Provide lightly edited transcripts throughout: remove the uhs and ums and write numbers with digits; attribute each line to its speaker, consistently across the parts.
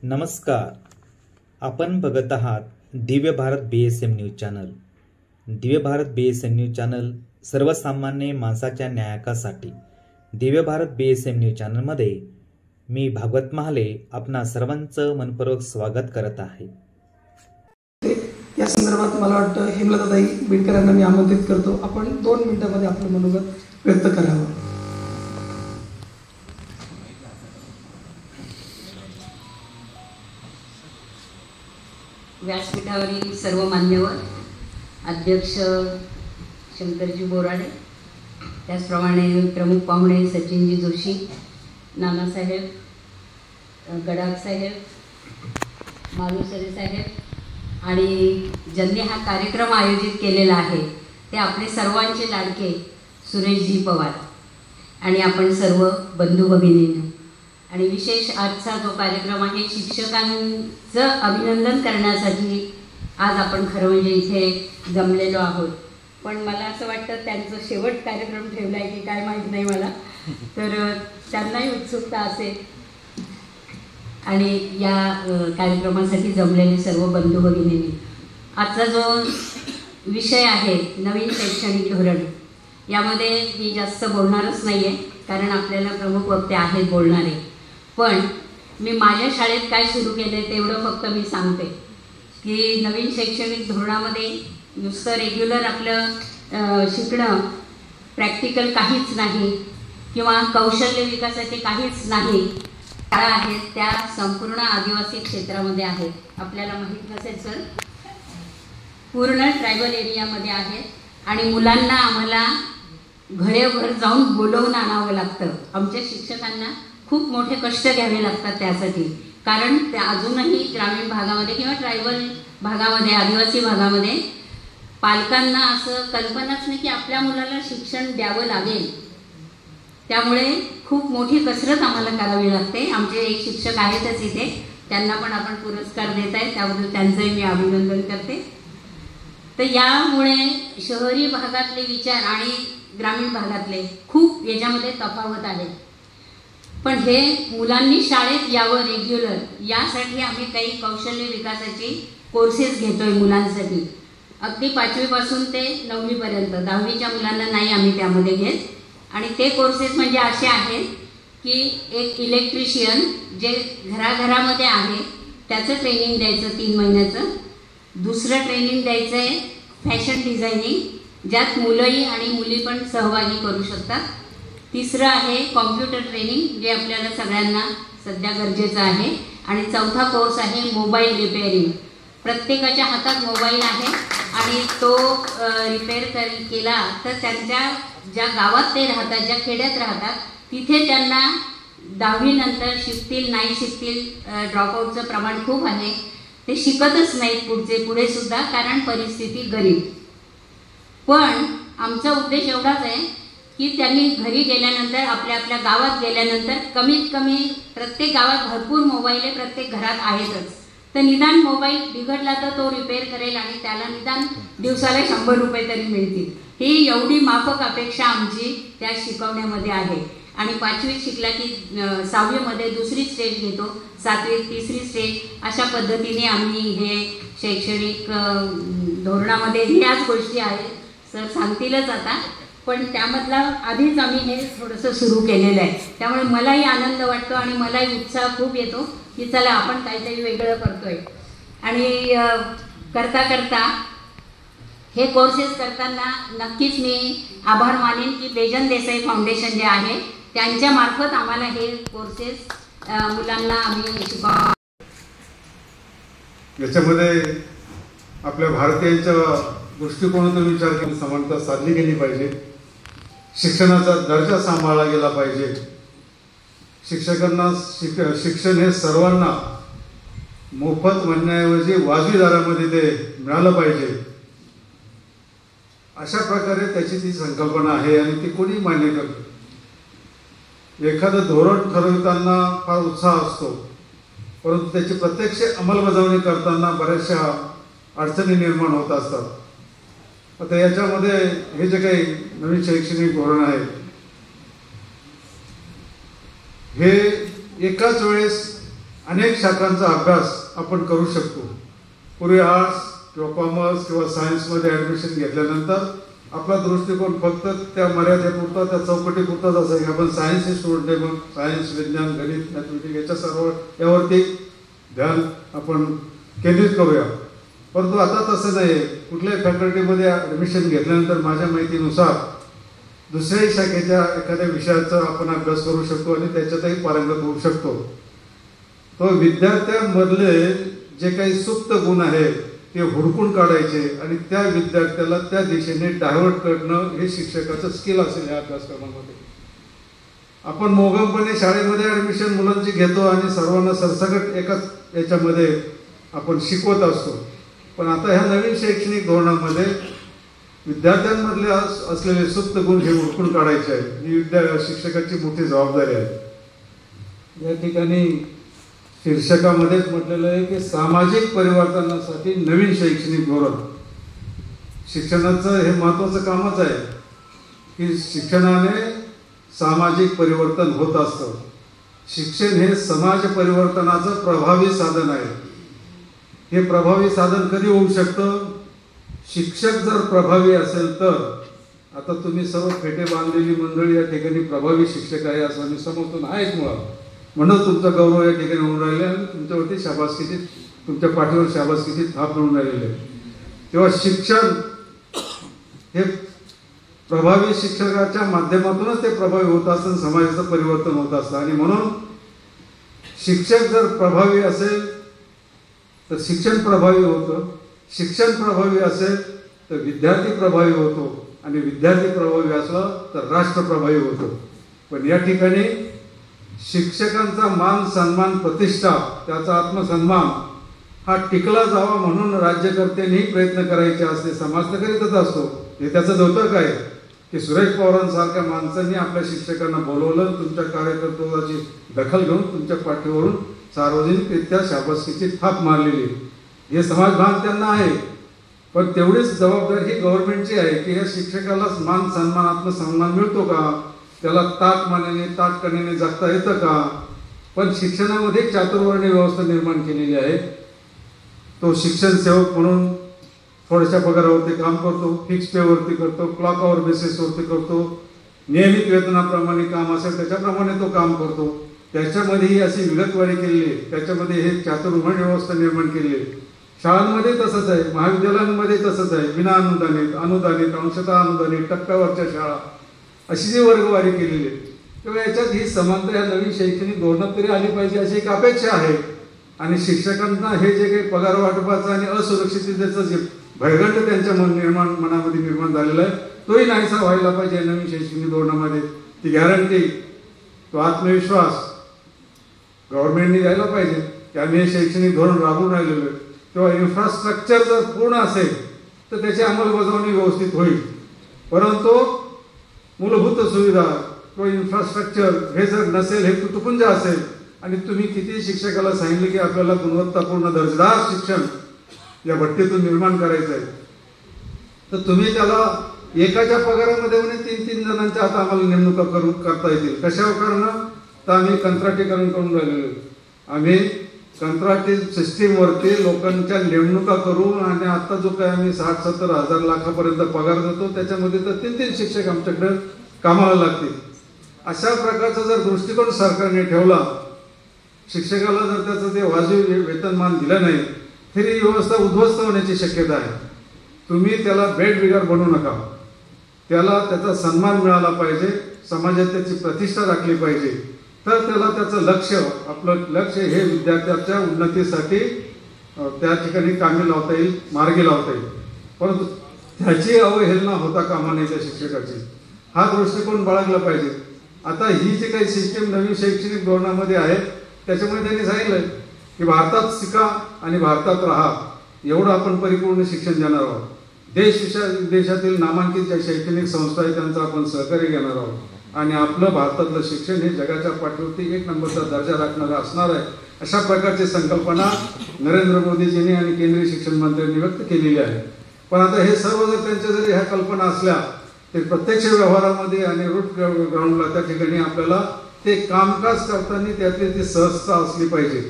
Speaker 1: नमस्कार. आपण बघत आहात Divya Bharat BSM news channel. Divya Bharat BSM news channel सर्वसामान्य माणसाच्या न्यायासाठी. दिव्य भारत BSM न्यूज चॅनलमध्ये मी भागवत महाले आपणा सर्वांचं मनपूर्वक स्वागत करत आहे.
Speaker 2: या संदर्भात मला वाटतं हेमलताताई बिडकर यांना मी आमंत्रित करतो. आपण 2 मिनिटांमध्ये आपलं मनोगत व्यक्त करावं.
Speaker 3: व्यासपीठावरील सर्व मान्यवर, अध्यक्ष शंकरजी बोराडे, त्याचप्रमाणे प्रमुख पाहुणे सचिनजी जोशी, नानासाहेब, गडाख साहेब, मालुसरे साहेब आणि ज्यांनी हा कार्यक्रम आयोजित केलेला आहे ते आपले सर्वांचे लाडके सुरेशजी पवार आणि आपण सर्व बंधू भगिनींनो. आणि विशेष आजचा जो कार्यक्रम आहे शिक्षकांचं अभिनंदन करण्यासाठी आज आपण खरं म्हणजे इथे जमलेलो आहोत. पण मला असं वाटतं त्यांचं शेवट कार्यक्रम ठेवला आहे की काय माहीत नाही मला, तर त्यांनाही उत्सुकता असेल. आणि या कार्यक्रमासाठी जमलेले सर्व बंधू भगिनींनी, आजचा जो विषय आहे नवीन शैक्षणिक धोरण, यामध्ये मी जास्त बोलणारच नाही आहे कारण आपल्याला प्रमुख वक्ते आहेत बोलणारे. पण मी माझ्या शाळेत काय सुरू केले तेवढं फक्त मी सांगते की नवीन शैक्षणिक धोरणामध्ये नुसतं रेग्युलर आपलं शिकणं, प्रॅक्टिकल काहीच नाही किंवा कौशल्य विकासाचे काहीच नाही. शाळा आहेत त्या संपूर्ण आदिवासी क्षेत्रामध्ये आहेत. आपल्याला माहीत नसेल सर, पूर्ण ट्रायबल एरियामध्ये आहेत आणि मुलांना आम्हाला घरेघर जाऊन बोलवून आणावं लागतं. आमच्या शिक्षकांना खूप मोठे कष्ट घ्यावे लागतात त्यासाठी, कारण त्या अजूनही ग्रामीण भागामध्ये किंवा ट्रायबल भागामध्ये, आदिवासी भागामध्ये पालकांना असं कल्पनाच नाही की आपल्या मुलाला शिक्षण द्यावं लागेल. त्यामुळे खूप मोठी कसरत आम्हाला करावी लागते. आमचे एक शिक्षक आहेतच इथे, त्यांना पण आपण पुरस्कार देत आहे, त्याबद्दल त्यांचंही मी अभिनंदन करते. तर यामुळे शहरी भागातले विचार आणि ग्रामीण भागातले खूप याच्यामध्ये तफावत आहे. पण हे मुलांनी शाळेत यावं रेग्युलर, यासाठी आम्ही काही कौशल्य विकासाचे कोर्सेस घेतोय मुलांसाठी. अगदी 5वी पासून ते 9वी पर्यंत, 10वीच्या मुलांना नाही आम्ही त्यामध्ये घेत. आणि ते कोर्सेस म्हणजे असे आहेत की एक इलेक्ट्रिशियन जे घराघरामध्ये आहे त्याचं ट्रेनिंग द्यायचं 3 महिन्याचं. दुसरं ट्रेनिंग द्यायचं आहे फॅशन डिझायनिंग, ज्यात मुलंही आणि मुली पण सहभागी करू शकतात. तिसरं आहे कॉम्प्युटर ट्रेनिंग, जे आपल्याला सगळ्यांना सध्या गरजेचं आहे. आणि चौथा कोर्स आहे मोबाईल रिपेअरिंग. प्रत्येकाच्या हातात मोबाईल आहे आणि तो रिपेअर केला तर त्यांच्या ज्या गावात ते राहतात, ज्या खेड्यात राहतात, तिथे त्यांना 10वी नंतर शिकतील नाही शिकतील, ड्रॉपआउटचं प्रमाण खूप आहे. ते शिकतच नाहीत पुढे सुद्धा, कारण परिस्थिती गरीब. पण आमचा उद्देश एवढाच आहे की त्यांनी घरी गेल्यानंतर, आपल्या गावात गेल्यानंतर कमीत कमी प्रत्येक गावात भरपूर मोबाईल आहे, प्रत्येक घरात आहेतच. तर निदान मोबाईल बिघडला तर तो रिपेअर करेल आणि त्याला निदान दिवसाला 100 रुपये तरी मिळतील. ही एवढी माफक अपेक्षा आमची त्या शिकवण्यामध्ये आहे. आणि 5वीत शिकला की 6वीमध्ये दुसरी स्टेज घेतो, 7वीत तिसरी स्टेज, अशा पद्धतीने आम्ही हे शैक्षणिक धोरणामध्ये ह्याच गोष्टी आहेत. सर सांगतीलच आता, पण त्यामधला आधीच आम्ही हे थोडंसं सुरू केलेलं आहे. त्यामुळे मलाही आनंद वाटतो आणि मलाही उत्साह खूप येतो की चला आपण काहीतरी वेगळं करतोय. आणि करता करता हे कोर्सेस करताना नक्कीच मी आभार मानेन की बेजन देसाई फाउंडेशन जे आहे त्यांच्यामार्फत आम्हाला हे कोर्सेस मुलांना आम्ही शिकवतो.
Speaker 4: याच्यामध्ये आपल्या भारतीयांच्या दृष्टिकोनातून विचार करून समानता साधली गेली पाहिजे. शिक्षणाचा दर्जा सांभाळला गेला पाहिजे. शिक्षकांना शिक्षण हे सर्वांना मोफत म्हणण्याऐवजी वाजवी दरामध्ये ते मिळालं पाहिजे. अशा प्रकारे त्याची ती संकल्पना आहे आणि ती कोणी मान्य करतो. एखादं धोरण ठरवताना फार उत्साह असतो, परंतु त्याची प्रत्यक्ष अंमलबजावणी करताना बऱ्याचशा अडचणी निर्माण होत असतात. आता याच्यामध्ये हे जे काही नवीन शैक्षणिक धोरण आहे हे एकाच वेळेस अनेक शाखांचा अभ्यास आपण करू शकतो. पूर्वी आर्ट्स किंवा कॉमर्स किंवा सायन्समध्ये ॲडमिशन घेतल्यानंतर आपला दृष्टिकोन फक्त त्या मर्यादेपुरता, त्या चौकटीपुरताच असायचा की आपण सायन्सचे स्टुडंट आहे, मग सायन्स, विज्ञान, गणित, मॅथमॅटिक्स याच्या सर्व यावरती ध्यान आपण केंद्रित करूया. परंतु आता तसं नाही. कुठल्याही फॅकल्टीमध्ये ॲडमिशन घेतल्यानंतर माझ्या माहितीनुसार दुसऱ्याही शाखेच्या एखाद्या विषयाचा आपण अभ्यास करू शकतो आणि त्याच्यातही पारंगत होऊ शकतो. तो विद्यार्थ्यांमधले जे काही सुप्त गुण आहेत ते हुडकून काढायचे आणि त्या विद्यार्थ्याला त्या दिशेने डायव्हर्ट करणं हे शिक्षकाचं स्किल असेल या अभ्यासक्रमामध्ये. आपण मोगमपणे शाळेमध्ये ॲडमिशन मुलांची घेतो आणि सर्वांना सरसकट एकाच याच्यामध्ये आपण शिकवत असतो. पण आता ह्या नवीन शैक्षणिक धोरणामध्ये विद्यार्थ्यांमधले असलेले सुप्त गुण हे हुडकून काढायचे आहे. ही शिक्षकाची मोठी जबाबदारी आहे. या ठिकाणी शीर्षकामध्येच म्हटलेलं आहे की सामाजिक परिवर्तनासाठी नवीन शैक्षणिक धोरण. शिक्षणाचं हे महत्त्वाचं कामच आहे की शिक्षणाने सामाजिक परिवर्तन होत असतं. शिक्षण हे समाज परिवर्तनाचं प्रभावी साधन आहे. हे प्रभावी साधन कधी होऊ शकतं? शिक्षक जर प्रभावी असेल तर. आता तुम्ही सर्व फेटे बांधलेली मंडळी या ठिकाणी प्रभावी शिक्षक आहे असं आम्ही समजतो आहेच मुळात. म्हणून तुमचा गौरव या ठिकाणी होऊन राहिले आणि तुमच्यावरती शाबासकीची, तुमच्या पाठीवर शाबासकीची थाप म्हणून राहिलेली आहे. तेव्हा शिक्षण हे प्रभावी शिक्षकाच्या माध्यमातूनच ते प्रभावी होत असतं, समाजाचं परिवर्तन होत असतं. आणि म्हणून शिक्षक जर प्रभावी असेल तर शिक्षण प्रभावी होतं. शिक्षण प्रभावी असेल तर विद्यार्थी प्रभावी होतो आणि विद्यार्थी प्रभावी असला तर राष्ट्र प्रभावी होतो. पण या ठिकाणी शिक्षकांचा मान सन्मान प्रतिष्ठा, त्याचा आत्मसन्मान हा टिकला जावा म्हणून राज्यकर्त्यांनी प्रयत्न करायचे असते. समाज तर करीतच असतो. हे त्याचं द्योतक आहे की सुरेश पवारांसारख्या माणसांनी आपल्या शिक्षकांना बोलवलं, तुमच्या कार्यकर्तृत्वाची दखल घेऊन तुमच्या पाठीवरून सार्वजनिकरित्या शाबासकीची थाप मारलेली. हे समाजभान त्यांना आहे. पण तेवढीच जबाबदारी ही गव्हर्नमेंटची आहे की या शिक्षकाला मान सन्मान आत्मसन्मान मिळतो का, त्याला ताकमानेने ताककणेने जगता येतं का. पण शिक्षणामध्ये चातुर्वर्णी व्यवस्था निर्माण केलेली आहे. तो शिक्षण सेवक म्हणून थोड्याशा पगारावरती काम करतो, फिक्स पेवरती करतो, क्लॉक आवर बेसिसवरती करतो, नियमित वेतनाप्रमाणे काम असेल त्याच्याप्रमाणे तो काम करतो. त्याच्यामध्येही अशी विगतवारी केलेली आहे. त्याच्यामध्ये हे चातुर्वर्णी व्यवस्था निर्माण केलेली आहे. शाळांमध्ये तसंच आहे, महाविद्यालयांमध्ये तसंच आहे. विना अनुदानित, अनुदानित, अंशतः अनुदानित, टप्प्यावरच्या शाळा अशी जी वर्गवारी केलेली आहे. तेव्हा याच्यात ही समानता या नवीन शैक्षणिक धोरणात तरी आली पाहिजे अशी एक अपेक्षा आहे. आणि शिक्षकांना हे जे काही पगार वाटपाचं आणि असुरक्षिततेचं जे भयगंड त्यांच्या मनामध्ये निर्माण झालेला आहे तोही नाहीसा व्हायला पाहिजे नवीन शैक्षणिक धोरणामध्ये. ती गॅरंटी, तो आत्मविश्वास गव्हर्नमेंटने द्यायला पाहिजे की आम्ही हे शैक्षणिक धोरण राबवून राहिलेलो आहे. तेव्हा इन्फ्रास्ट्रक्चर जर पूर्ण असेल तर त्याची अंमलबजावणी व्यवस्थित होईल. परंतु मूलभूत सुविधा किंवा इन्फ्रास्ट्रक्चर हे जर नसेल, हे तुटपुंज असेल आणि तुम्ही किती शिक्षकाला सांगितले की आपल्याला गुणवत्तापूर्ण दर्जेदार शिक्षण या भट्टीतून निर्माण करायचं आहे, तर तुम्ही त्याला एकाच्या पगारामध्ये म्हणे 3-3 जणांच्या आता आम्हाला नेमणुका करता येतील. कशावर करणं? तर आम्ही कंत्राटीकरण करून राहिलेलो. आम्ही कंत्राटी सिस्टीमवरती लोकांच्या नेमणुका करू आणि आता जो काय आम्ही 60-70 हजार लाखापर्यंत पगार देतो त्याच्यामध्ये तर 3-3 शिक्षक आमच्याकडे कामाला लागतील. अशा प्रकारचा जर दृष्टिकोन सरकारने ठेवला, शिक्षकाला जर त्याचं ते वाजवी वेतनमान दिलं नाही तरी ही व्यवस्था उद्ध्वस्त होण्याची शक्यता आहे. तुम्ही त्याला बेडबिगार बनवू नका. त्याला त्याचा सन्मान मिळाला पाहिजे, समाजात त्याची प्रतिष्ठा राखली पाहिजे. तर त्याला त्याचं लक्ष, आपलं लक्ष हे विद्यार्थ्याच्या उन्नतीसाठी त्या ठिकाणी कामी लावता येईल, मार्गी लावता येईल. परंतु त्याची अवहेलना होता कामा नये त्या शिक्षकाची. हा दृष्टिकोन बाळगला पाहिजे. आता ही जी काही सिस्टीम नवीन शैक्षणिक धोरणामध्ये आहे त्याच्यामुळे त्यांनी सांगितलंय की भारतात शिका आणि भारतात राहा, एवढं आपण परिपूर्ण शिक्षण देणार आहोत. देशातील नामांकित ज्या शैक्षणिक संस्था आहेत त्यांचा आपण सहकार्य घेणार आहोत आणि आपलं भारतातलं शिक्षण हे जगाच्या पाठीवरती 1 नंबरचा दर्जा राखणारं असणार आहे. अशा प्रकारची संकल्पना नरेंद्र मोदीजींनी आणि केंद्रीय शिक्षण मंत्र्यांनी व्यक्त केलेली आहे. पण आता हे सर्व जर त्यांच्या जरी ह्या कल्पना असल्या ते प्रत्यक्ष व्यवहारामध्ये आणि रूट ग्राउंडला त्या ठिकाणी आपल्याला ते कामकाज करताना त्यातली ती सहजता असली पाहिजे.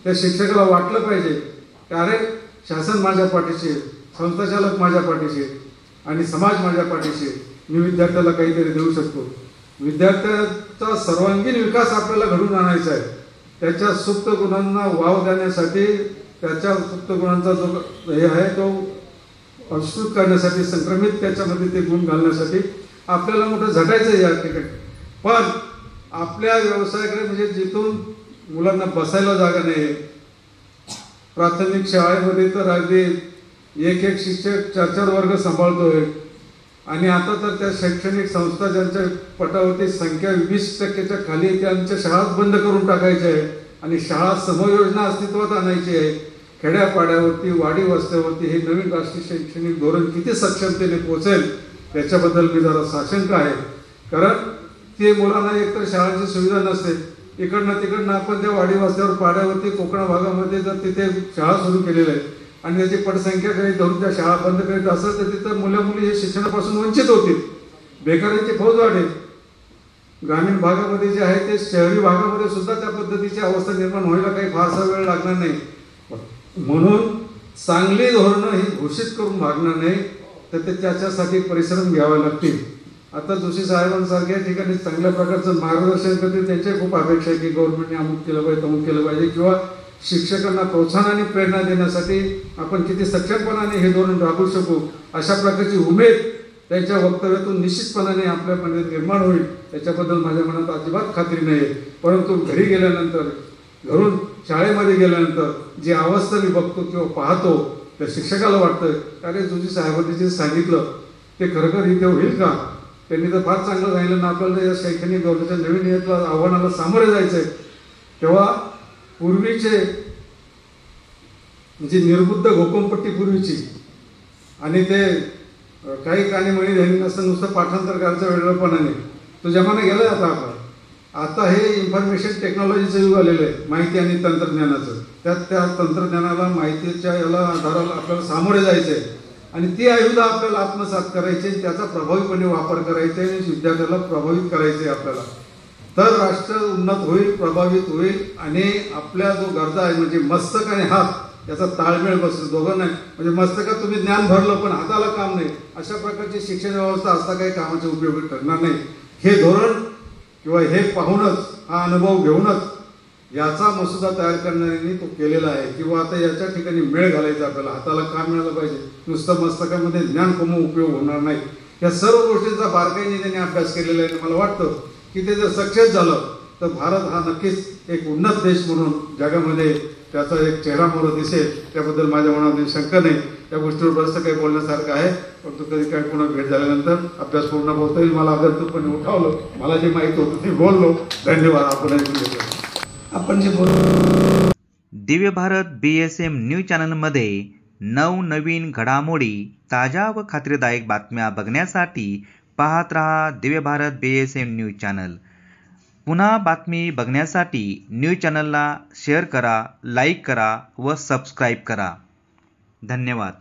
Speaker 4: त्या शिक्षकाला वाटलं पाहिजे की अरे शासन माझ्या पाठीशी आहे, संस्थाचालक माझ्या पाठीशी आहे आणि समाज माझ्या पाठीशी आहे, मी विद्यार्थ्याला काहीतरी देऊ शकतो. विद्यार्थ्याचा सर्वांगीण विकास आपल्याला घडवून आणायचा आहे. त्याच्या सुप्त गुणांना वाव देण्यासाठी, त्याच्या सुप्त गुणांचा जो हे आहे तो अंशुत करण्यासाठी, संक्रमित त्याच्यामध्ये ते गुण घालण्यासाठी आपल्याला मोठं झटायचं आहे या ठिकाणी. पण आपल्या व्यवसायाकडे म्हणजे जिथून मुलांना बसायला जागा नाही, प्राथमिक शाळेमध्ये तर अगदी एक शिक्षक 4-4 वर्ग सांभाळतोय आणि आता तर त्या शैक्षणिक संस्था ज्यांच्या पटावरती संख्या 20% खाली त्यांच्या शाळा बंद करून टाकायच्या आहे आणि शाळा समयोजना अस्तित्वात आणायची आहे. खेड्यापाड्यावरती, वाडी वस्त्यावरती हे नवीन राष्ट्रीय शैक्षणिक धोरण किती सक्षमतेने पोहोचेल त्याच्याबद्दल मी जरा साशंक आहे. कारण ते मुलांना एकतर शाळांची सुविधा नसते, इकडनं तिकडनं आपण त्या वाडी वस्त्यावर, पाड्यावरती, कोकण भागामध्ये जर तिथे शाळा सुरू केलेल्या आहेत आणि त्याची पटसंख्या काही धरून त्या शाळा बंद करीत असेल तर तिथं मुलं-मुली हे शिक्षणापासून वंचित होतील, बेकारीची फौज वाढेल. ग्रामीण भागामध्ये जे आहे ते शहरी भागामध्ये सुद्धा त्या पद्धतीची अवस्था निर्माण व्हायला काही फारसा वेळ लागणार नाही. म्हणून चांगली धोरणं ही घोषित करून भागणार नाही, तर ते त्याच्यासाठी परिश्रम घ्यावे लागतील. आता जोशी साहेबांसारख्या ठिकाणी चांगल्या प्रकारचं मार्गदर्शन करतील, त्यांच्या खूप अपेक्षा आहे की गव्हर्नमेंटने अमुक केलं पाहिजे, तमुक केलं पाहिजे, किंवा शिक्षकांना प्रोत्साहन आणि प्रेरणा देण्यासाठी आपण किती सक्षमपणाने हे धोरण राबवू शकू अशा प्रकारची उमेद त्यांच्या वक्तव्यातून निश्चितपणाने आपल्यामध्ये निर्माण होईल, याच्याबद्दल माझ्या मनात अजिबात खात्री नाही आहे. परंतु घरी गेल्यानंतर, घरून शाळेमध्ये गेल्यानंतर जी अवस्था मी बघतो किंवा पाहतो, त्या शिक्षकाला वाटतं अरे जोशी साहेबांनी जे सांगितलं ते खरोखर इथे होईल का? त्यांनी तर फार चांगलं सांगितलं ना, आपल्याला या शैक्षणिक धोरणाच्या नवीन यातल्या आव्हानाला सामोरे जायचं आहे. तेव्हा पूर्वीचे म्हणजे निर्बुद्ध घोकमपट्टी पूर्वीची आणि ते काही काणी म्हणी ध्यानी नसतं नुसतं पाठांतर करायचं वेगळेपणाने तो जमाना गेला आता. आता हे इन्फॉर्मेशन टेक्नॉलॉजीचं युग आलेलं आहे, माहिती आणि तंत्रज्ञानाचं. त्या तंत्रज्ञानाला, माहितीच्या याला आधाराला आपल्याला सामोरे जायचं आहे आणि ती आयुधं आपल्याला आत्मसात करायची, त्याचा प्रभावीपणे वापर करायचा आहे आणि विद्यार्थ्याला प्रभावित करायचं आहे आपल्याला. तर राष्ट्र उन्नत होईल, प्रभावित होईल आणि आपल्या जो गरजा आहे म्हणजे मस्तक आणि हात याचा ताळमेळ बसेल, दोघं नाही. म्हणजे मस्तकात तुम्ही ज्ञान भरलं पण हाताला काम नाही, अशा प्रकारची शिक्षण व्यवस्था असता काही कामाचे उपयोगी ठरणार नाही. हे धोरण किंवा हे पाहूनच, हा अनुभव घेऊनच याचा मसुदा तयार करणाऱ्यांनी तो केलेला आहे. किंवा आता याच्या ठिकाणी मेळ घालायचा, आपल्याला हाताला काम मिळालं पाहिजे, नुसतं मस्तकामध्ये ज्ञान कमवून उपयोग होणार नाही. या सर्व गोष्टींचा बारकाईने त्यांनी अभ्यास केलेला आहे. मला वाटतं की ते जर सक्सेस झालं तर भारत हा नक्कीच एक उन्नत देश म्हणून जगामध्ये त्याचा एक चेहरा मोहर दिसेल, त्याबद्दल माझ्या मनामध्ये शंका नाही. या गोष्टीवर बरंचसं काही बोलण्यासारखं आहे, परंतु कधी काय पुन्हा भेट झाल्यानंतर अभ्यास पूर्ण बोलता येईल. मला आगंतुकपणे उठावलं, मला जे माहिती होतं ते बोललो. धन्यवाद.
Speaker 2: आपण जे बोललो
Speaker 1: दिव्य भारत BSM न्यूज चॅनलमध्ये नवनवीन घडामोडी, ताज्या व खात्रीदायक बातम्या बघण्यासाठी पाहत रहा Divya Bharat BSM news channel. पुन्हा बातमी बघण्यासाठी न्यूज चॅनलला शेअर करा, लाईक करा व सबस्क्राईब करा. धन्यवाद.